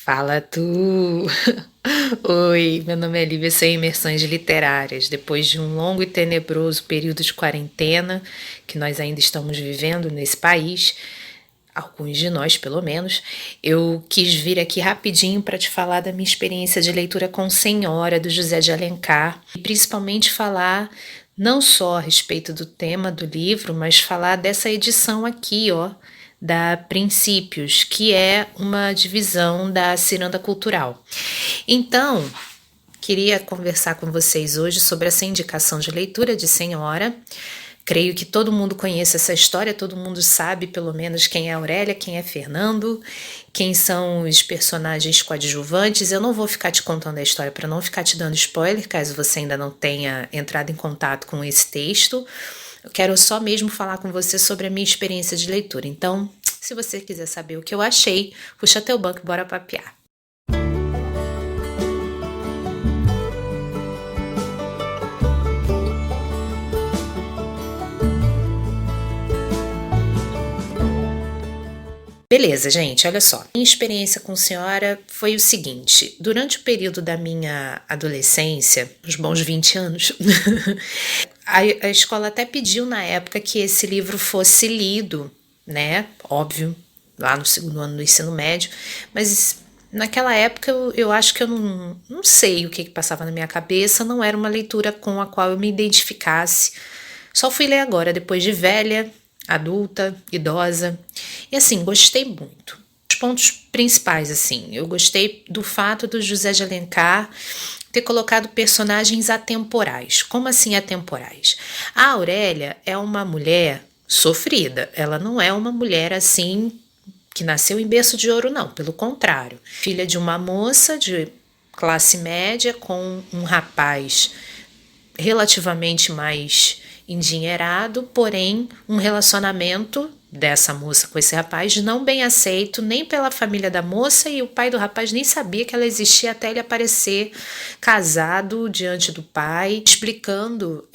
Fala tu! Oi, meu nome é Lívia, sou em Imersões Literárias. Depois de um longo e tenebroso período de quarentena que nós ainda estamos vivendo nesse país, alguns de nós pelo menos, eu quis vir aqui rapidinho para te falar da minha experiência de leitura com Senhora, do José de Alencar, e principalmente falar não só a respeito do tema do livro, mas falar dessa edição aqui, ó, da Princípios, que é uma divisão da Ciranda Cultural. Então, queria conversar com vocês hoje sobre essa indicação de leitura de Senhora. Creio que todo mundo conhece essa história, todo mundo sabe pelo menos quem é Aurélia, quem é Fernando, quem são os personagens coadjuvantes. Eu não vou ficar te contando a história para não ficar te dando spoiler, caso você ainda não tenha entrado em contato com esse texto. Eu quero só mesmo falar com você sobre a minha experiência de leitura. Então, se você quiser saber o que eu achei, puxa teu banco e bora papear. Beleza, gente, olha só. Minha experiência com Senhora foi o seguinte: durante o período da minha adolescência, os bons 20 anos, a escola até pediu na época que esse livro fosse lido, né? Óbvio, lá no segundo ano do ensino médio, mas naquela época eu acho que eu não sei o que passava na minha cabeça, não era uma leitura com a qual eu me identificasse. Só fui ler agora, depois de velha, adulta, idosa. E assim, gostei muito. Os pontos principais, assim, eu gostei do fato do José de Alencar ter colocado personagens atemporais. Como assim atemporais? A Aurélia é uma mulher sofrida. Ela não é uma mulher assim que nasceu em berço de ouro, não. Pelo contrário. Filha de uma moça de classe média com um rapaz relativamente mais endinheirado, porém um relacionamento dessa moça com esse rapaz não bem aceito nem pela família da moça, e o pai do rapaz nem sabia que ela existia até ele aparecer casado diante do pai, explicando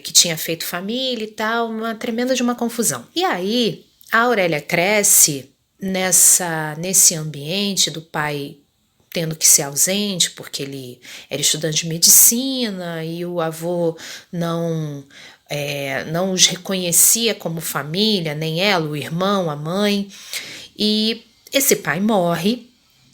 que tinha feito família e tal, uma tremenda de uma confusão. E aí a Aurélia cresce nesse ambiente do pai tendo que ser ausente porque ele era estudante de medicina e o avô não os reconhecia como família, nem ela, o irmão, a mãe. E esse pai morre,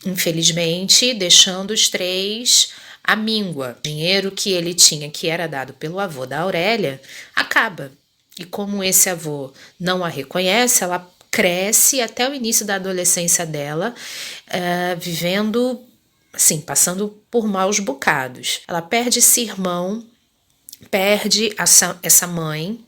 infelizmente, deixando os três à míngua. O dinheiro que ele tinha, que era dado pelo avô da Aurélia, acaba. E como esse avô não a reconhece, ela cresce até o início da adolescência dela, vivendo, assim, passando por maus bocados. Ela perde esse irmão, perde essa mãe,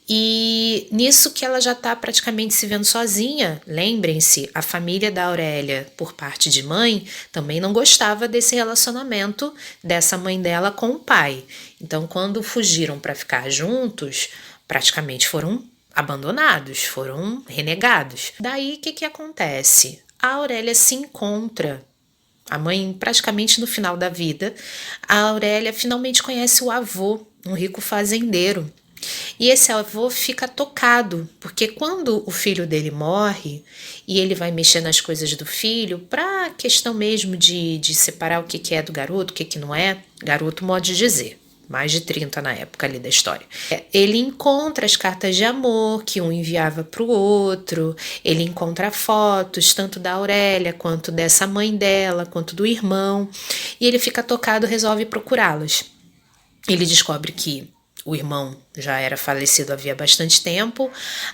e nisso que ela já está praticamente se vendo sozinha. Lembrem-se, a família da Aurélia, por parte de mãe, também não gostava desse relacionamento dessa mãe dela com o pai. Então, quando fugiram para ficar juntos, praticamente foram abandonados, foram renegados. Daí, o que acontece? A Aurélia se encontra, a mãe praticamente no final da vida, a Aurélia finalmente conhece o avô, um rico fazendeiro. E esse avô fica tocado, porque quando o filho dele morre e ele vai mexer nas coisas do filho, para questão mesmo de separar o que é do garoto, o que não é, garoto modo de dizer, mais de 30 na época ali da história. Ele encontra as cartas de amor que um enviava para o outro, ele encontra fotos tanto da Aurélia, quanto dessa mãe dela, quanto do irmão, e ele fica tocado, resolve procurá-las. Ele descobre que o irmão já era falecido havia bastante tempo,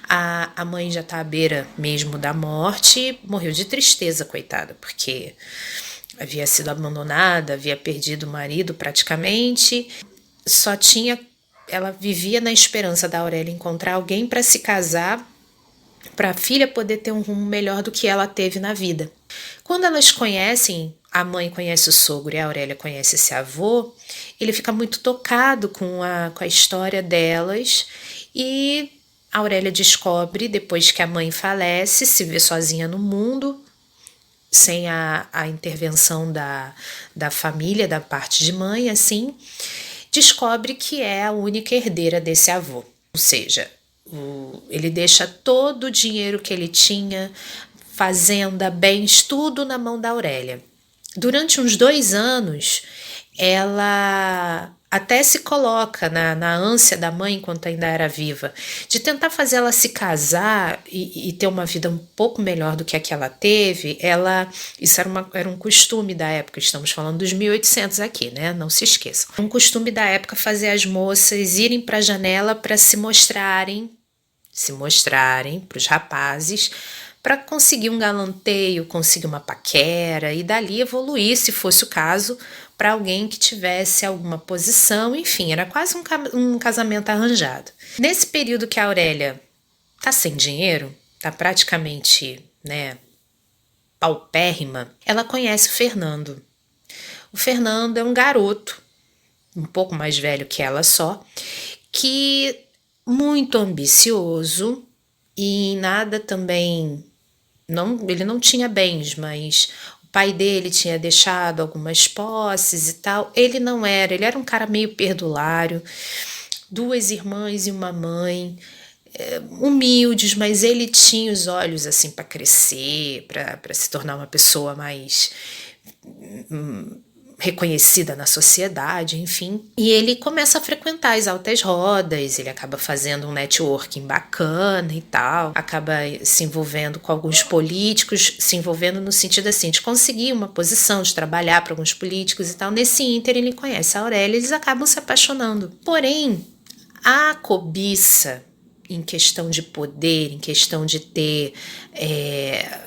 a mãe já está à beira mesmo da morte, morreu de tristeza, coitada, porque havia sido abandonada, havia perdido o marido praticamente, ela vivia na esperança da Aurélia encontrar alguém para se casar, para a filha poder ter um rumo melhor do que ela teve na vida. Quando elas conhecem, a mãe conhece o sogro e a Aurélia conhece esse avô, ele fica muito tocado com a história delas, e a Aurélia descobre, depois que a mãe falece, se vê sozinha no mundo, sem a intervenção da família, da parte de mãe, assim, descobre que é a única herdeira desse avô. Ou seja, ele deixa todo o dinheiro que ele tinha, fazenda, bens, tudo na mão da Aurélia. Durante uns 2 anos, ela até se coloca na ânsia da mãe, enquanto ainda era viva, de tentar fazer ela se casar e ter uma vida um pouco melhor do que a que ela teve. Isso era um costume da época, estamos falando dos 1800 aqui, né? Não se esqueçam. Um costume da época fazer as moças irem para a janela para se mostrarem para os rapazes, para conseguir um galanteio, conseguir uma paquera e dali evoluir, se fosse o caso, para alguém que tivesse alguma posição. Enfim, era quase um casamento arranjado. Nesse período que a Aurélia tá sem dinheiro, tá praticamente, né, paupérrima, ela conhece o Fernando. O Fernando é um garoto, um pouco mais velho que ela só, que muito ambicioso e em nada também, ele não tinha bens, mas o pai dele tinha deixado algumas posses e tal. Ele era um cara meio perdulário, 2 irmãs e uma mãe, humildes, mas ele tinha os olhos assim para crescer, para se tornar uma pessoa mais reconhecida na sociedade, enfim. E ele começa a frequentar as altas rodas, ele acaba fazendo um networking bacana e tal, acaba se envolvendo com alguns políticos, se envolvendo no sentido assim, de conseguir uma posição, de trabalhar para alguns políticos e tal. Nesse ínter ele conhece a Aurélia e eles acabam se apaixonando. Porém, a cobiça em questão de poder, em questão de ter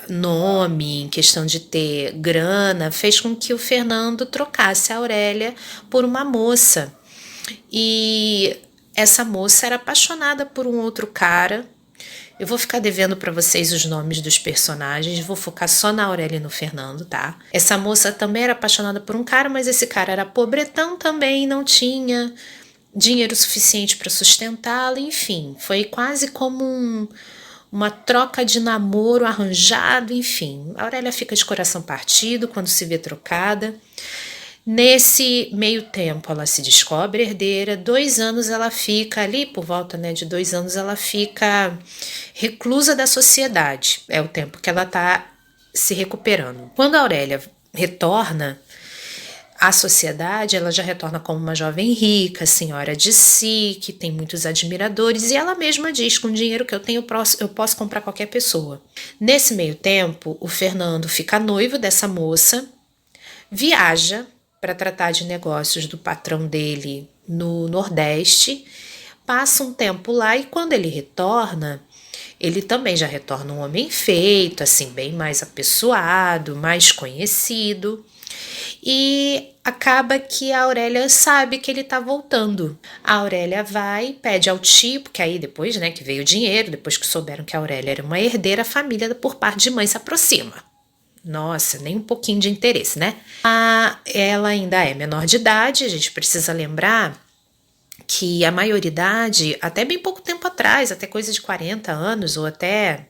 nome, em questão de ter grana, fez com que o Fernando trocasse a Aurélia por uma moça. E essa moça era apaixonada por um outro cara. Eu vou ficar devendo para vocês os nomes dos personagens, vou focar só na Aurélia e no Fernando, tá? Essa moça também era apaixonada por um cara, mas esse cara era pobretão também, não tinha dinheiro suficiente para sustentá-la, enfim, foi quase como uma troca de namoro arranjado, enfim. A Aurélia fica de coração partido quando se vê trocada. Nesse meio tempo ela se descobre herdeira, 2 anos ela fica ali, por volta, né, de 2 anos ela fica reclusa da sociedade, é o tempo que ela está se recuperando. Quando a Aurélia retorna à sociedade, ela já retorna como uma jovem rica, senhora de si, que tem muitos admiradores, e ela mesma diz, com o dinheiro que eu tenho, eu posso comprar qualquer pessoa. Nesse meio tempo, o Fernando fica noivo dessa moça, viaja para tratar de negócios do patrão dele no Nordeste, passa um tempo lá e quando ele retorna, ele também já retorna um homem feito, assim, bem mais apessoado, mais conhecido. E acaba que a Aurélia sabe que ele tá voltando. A Aurélia vai, pede ao tio, porque aí depois, né, que veio o dinheiro, depois que souberam que a Aurélia era uma herdeira, a família por parte de mãe se aproxima. Nossa, nem um pouquinho de interesse, né? Ela ainda é menor de idade, a gente precisa lembrar que a maioridade, até bem pouco tempo atrás, até coisa de 40 anos, ou até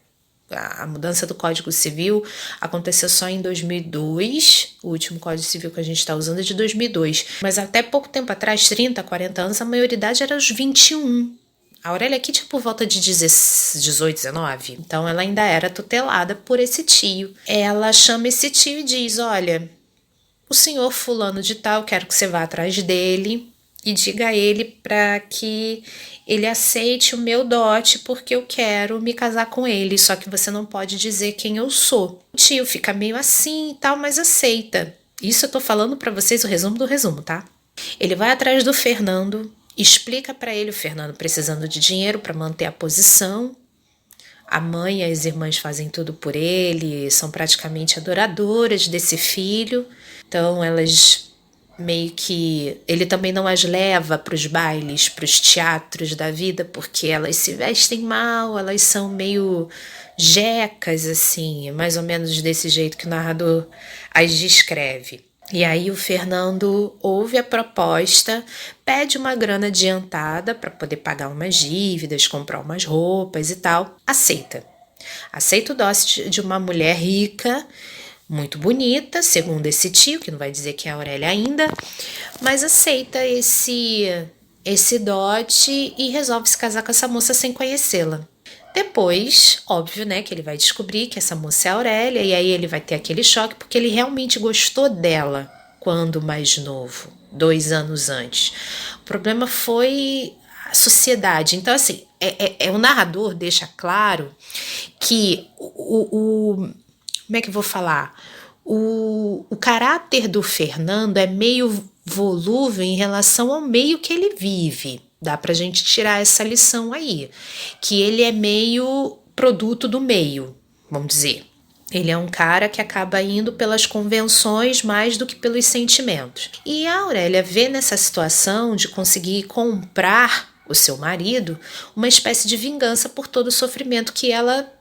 a mudança do Código Civil aconteceu só em 2002, o último Código Civil que a gente está usando é de 2002, mas até pouco tempo atrás, 30, 40 anos, a maioridade era os 21. A Aurélia aqui tinha por volta de 18, 19, então ela ainda era tutelada por esse tio. Ela chama esse tio e diz, olha, o senhor fulano de tal, quero que você vá atrás dele e diga a ele para que ele aceite o meu dote porque eu quero me casar com ele, só que você não pode dizer quem eu sou. O tio fica meio assim e tal, mas aceita. Isso eu tô falando para vocês o resumo do resumo, tá? Ele vai atrás do Fernando, explica para ele, o Fernando precisando de dinheiro para manter a posição. A mãe e as irmãs fazem tudo por ele, são praticamente adoradoras desse filho. Então elas meio que... Ele também não as leva para os bailes, para os teatros da vida, porque elas se vestem mal, elas são meio jecas, assim, mais ou menos desse jeito que o narrador as descreve. E aí o Fernando ouve a proposta, pede uma grana adiantada para poder pagar umas dívidas, comprar umas roupas e tal. Aceita. Aceita o dote de uma mulher rica, muito bonita, segundo esse tio, que não vai dizer que é a Aurélia ainda, mas aceita esse dote e resolve se casar com essa moça sem conhecê-la. Depois, óbvio, né, que ele vai descobrir que essa moça é a Aurélia, e aí ele vai ter aquele choque, porque ele realmente gostou dela quando mais novo, 2 anos antes. O problema foi a sociedade. Então, assim, o narrador deixa claro que como é que eu vou falar? O caráter do Fernando é meio volúvel em relação ao meio que ele vive. Dá pra gente tirar essa lição aí. Que ele é meio produto do meio, vamos dizer. Ele é um cara que acaba indo pelas convenções mais do que pelos sentimentos. E a Aurélia vê nessa situação de conseguir comprar o seu marido uma espécie de vingança por todo o sofrimento que ela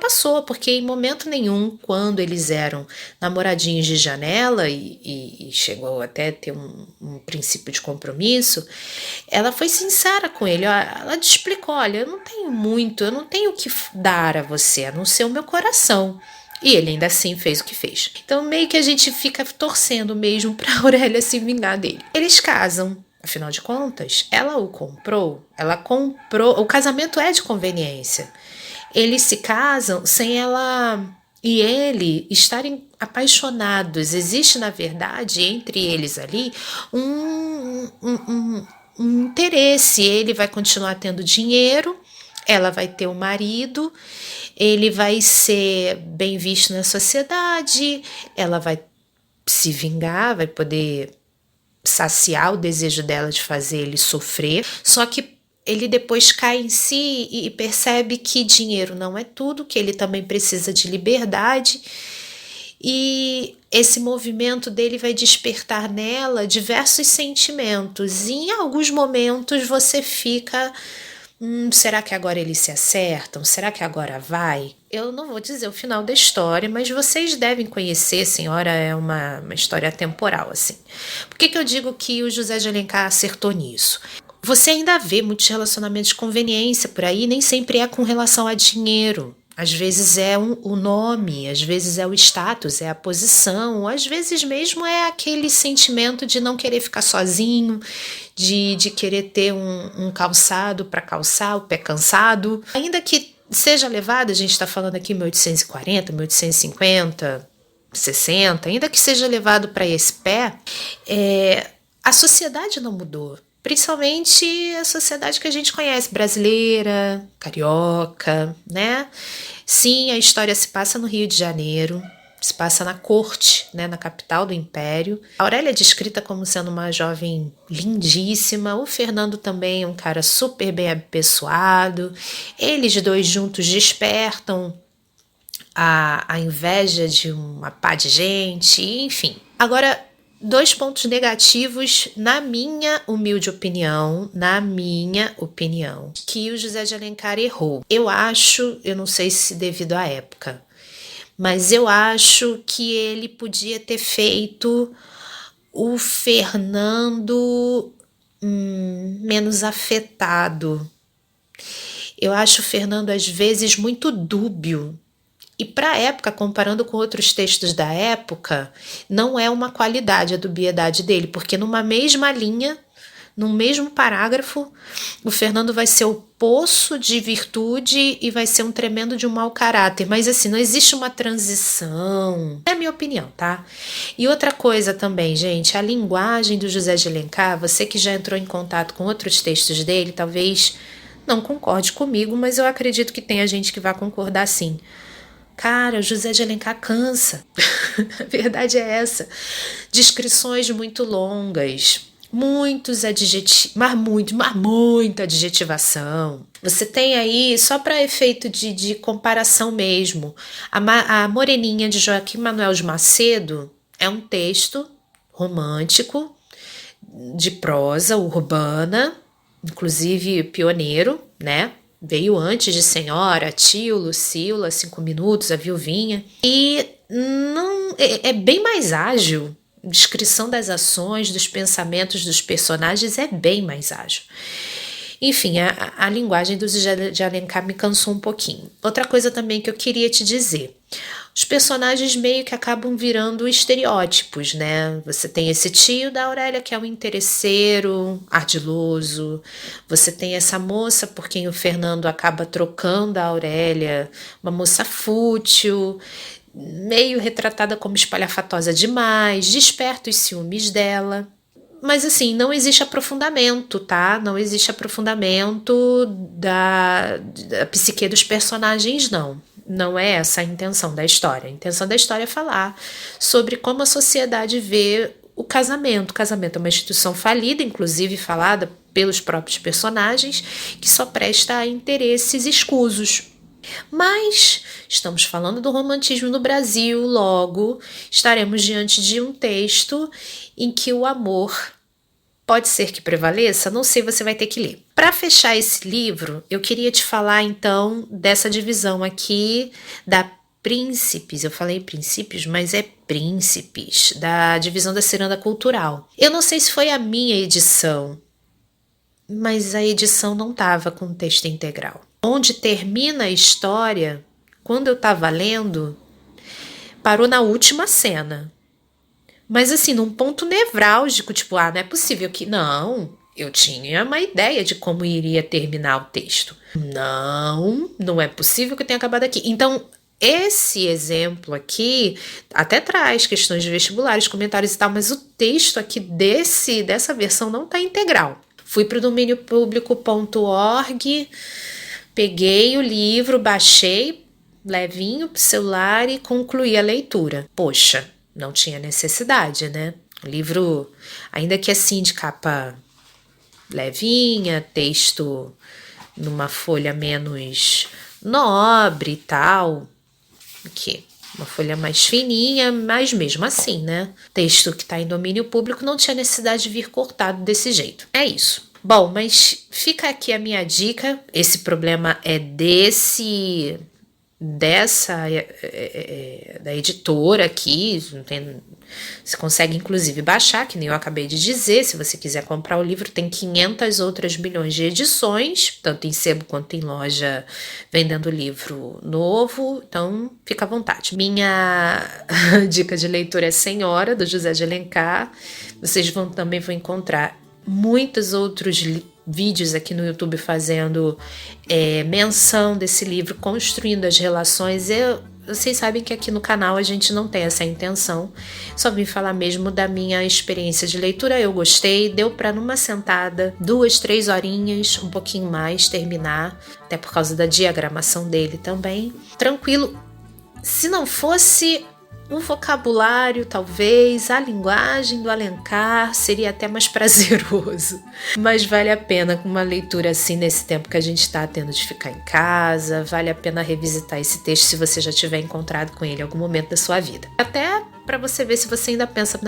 passou, porque em momento nenhum, quando eles eram namoradinhos de janela e chegou até ter um princípio de compromisso, ela foi sincera com ele. Ela te explicou: olha, eu não tenho muito, eu não tenho o que dar a você, a não ser o meu coração. E ele ainda assim fez o que fez. Então meio que a gente fica torcendo mesmo pra Aurélia se vingar dele. Eles casam. Afinal de contas, ela comprou, o casamento é de conveniência. Eles se casam sem ela e ele estarem apaixonados. Existe, na verdade, entre eles ali um interesse. Ele vai continuar tendo dinheiro, ela vai ter um marido, ele vai ser bem visto na sociedade, ela vai se vingar, vai poder saciar o desejo dela de fazer ele sofrer. Só que ele depois cai em si e percebe que dinheiro não é tudo, que ele também precisa de liberdade. E esse movimento dele vai despertar nela diversos sentimentos. E em alguns momentos você fica... será que agora eles se acertam? Será que agora vai? Eu não vou dizer o final da história, mas vocês devem conhecer, senhora, é uma história atemporal, assim. Por que eu digo que o José de Alencar acertou nisso? Você ainda vê muitos relacionamentos de conveniência por aí, nem sempre é com relação a dinheiro. Às vezes é o nome, às vezes é o status, é a posição, às vezes mesmo é aquele sentimento de não querer ficar sozinho, de querer ter um calçado para calçar, o pé cansado. Ainda que seja levado, a gente está falando aqui 1840, 1850, 60, ainda que seja levado para esse pé, a sociedade não mudou. Principalmente a sociedade que a gente conhece, brasileira, carioca, né? Sim, a história se passa no Rio de Janeiro, se passa na corte, né, na capital do Império. A Aurélia é descrita como sendo uma jovem lindíssima, o Fernando também é um cara super bem apessoado. Eles dois juntos despertam a inveja de uma pá de gente, enfim. Agora, 2 pontos negativos, na minha humilde opinião, que o José de Alencar errou. Eu não sei se devido à época, mas eu acho que ele podia ter feito o Fernando menos afetado. Eu acho o Fernando, às vezes, muito dúbio. E para a época, comparando com outros textos da época, não é uma qualidade a dubiedade dele, porque numa mesma linha, num mesmo parágrafo, o Fernando vai ser o poço de virtude e vai ser um tremendo de um mau caráter. Mas assim, não existe uma transição. É a minha opinião, tá? E outra coisa também, gente, a linguagem do José de Alencar, você que já entrou em contato com outros textos dele, talvez não concorde comigo, mas eu acredito que tenha gente que vai concordar sim. Cara, José de Alencar cansa. A verdade é essa. Descrições muito longas, muitos adjetivos, mas muita adjetivação. Você tem aí, só para efeito de comparação mesmo, a Moreninha de Joaquim Manuel de Macedo é um texto romântico, de prosa urbana, inclusive pioneiro, né? Veio antes de Senhora, Tio, Lucila, 5 Minutos, A Viuvinha. E não é bem mais ágil. A descrição das ações, dos pensamentos dos personagens é bem mais ágil. Enfim, a linguagem do José de Alencar me cansou um pouquinho. Outra coisa também que eu queria te dizer. os personagens meio que acabam virando estereótipos, né? Você tem esse tio da Aurélia que é um interesseiro, ardiloso. Você tem essa moça por quem o Fernando acaba trocando a Aurélia, uma moça fútil, meio retratada como espalhafatosa demais, desperta os ciúmes dela. Mas assim, não existe aprofundamento, tá? Não existe aprofundamento da psique dos personagens, não. Não é essa a intenção da história. A intenção da história é falar sobre como a sociedade vê o casamento. O casamento é uma instituição falida, inclusive falada pelos próprios personagens, que só presta a interesses escusos. Mas estamos falando do romantismo no Brasil, logo estaremos diante de um texto em que o amor pode ser que prevaleça, não sei, você vai ter que ler. Para fechar esse livro, eu queria te falar então dessa divisão aqui da Príncipes, eu falei princípios, mas é Príncipes, da divisão da Ciranda Cultural. Eu não sei se foi a minha edição, mas a edição não estava com o texto integral. Onde termina a história, quando eu estava lendo, parou na última cena. Mas assim, num ponto nevrálgico, tipo, não é possível que... Não, eu tinha uma ideia de como iria terminar o texto. Não é possível que eu tenha acabado aqui. Então, esse exemplo aqui até traz questões de vestibulares, comentários e tal, mas o texto aqui dessa versão não está integral. Fui para o dominiopublico.org, peguei o livro, baixei levinho pro celular e concluí a leitura. Poxa, não tinha necessidade, né? O livro, ainda que assim de capa levinha, texto numa folha menos nobre e tal, que uma folha mais fininha, mas mesmo assim, né? Texto que está em domínio público não tinha necessidade de vir cortado desse jeito. É isso. Bom, mas fica aqui a minha dica. Esse problema é da editora aqui, você consegue inclusive baixar, que nem eu acabei de dizer. Se você quiser comprar o livro, tem 500 outras milhões de edições, tanto em sebo quanto em loja, vendendo livro novo, então fica à vontade. Minha dica de leitura é Senhora, do José de Alencar. Vocês também vão encontrar muitos outros vídeos aqui no YouTube fazendo menção desse livro, construindo as relações. Vocês sabem que aqui no canal a gente não tem essa intenção, só vim falar mesmo da minha experiência de leitura. Eu gostei, deu para numa sentada, 2, 3 horinhas, um pouquinho mais, terminar, até por causa da diagramação dele também. Tranquilo, se não fosse o vocabulário, talvez, a linguagem do Alencar seria até mais prazeroso. Mas vale a pena com uma leitura assim nesse tempo que a gente está tendo de ficar em casa, vale a pena revisitar esse texto se você já tiver encontrado com ele em algum momento da sua vida. Até para você ver se você ainda pensa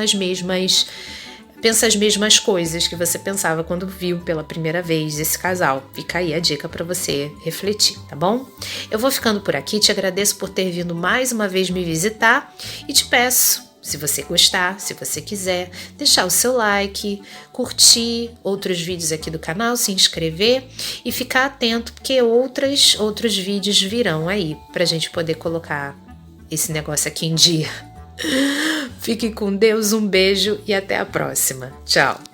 as mesmas coisas que você pensava quando viu pela primeira vez esse casal. Fica aí a dica para você refletir, tá bom? Eu vou ficando por aqui, te agradeço por ter vindo mais uma vez me visitar e te peço, se você gostar, se você quiser, deixar o seu like, curtir outros vídeos aqui do canal, se inscrever e ficar atento, porque outros vídeos virão aí pra gente poder colocar esse negócio aqui em dia. Fique com Deus, um beijo e até a próxima. Tchau!